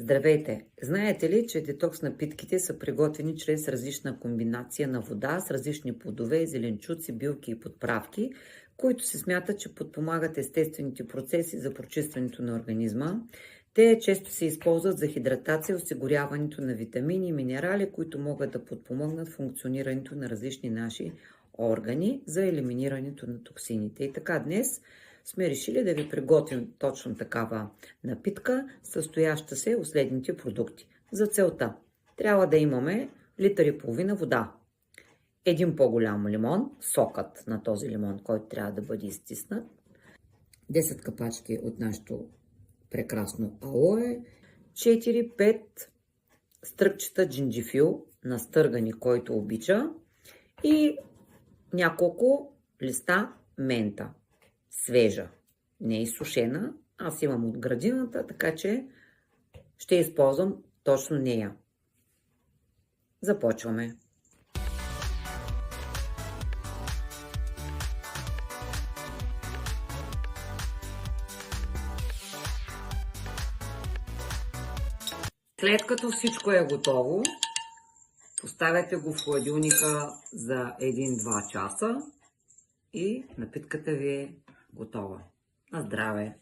Здравейте! Знаете ли, че детокс напитките са приготвени чрез различна комбинация на вода с различни плодове, зеленчуци, билки и подправки, които се смятат, че подпомагат естествените процеси за прочистването на организма. Те често се използват за хидратация, осигуряването на витамини и минерали, които могат да подпомогнат функционирането на различни наши органи за елиминирането на токсините. И така днес сме решили да ви приготвим точно такава напитка, състояща се от следните продукти. За целта трябва да имаме литър и половина вода, един по-голям лимон, сокът на този лимон, който трябва да бъде изтиснат, 10 капачки от нашето прекрасно алое, 4-5 стръкчета джинджифил, настъргани, който обича, и няколко листа мента. Свежа, не изсушена. Аз имам от градината, така че ще използвам точно нея. Започваме. След като всичко е готово, поставяте го в хладилника за 1-2 часа и напитката ви е готова. На здраве!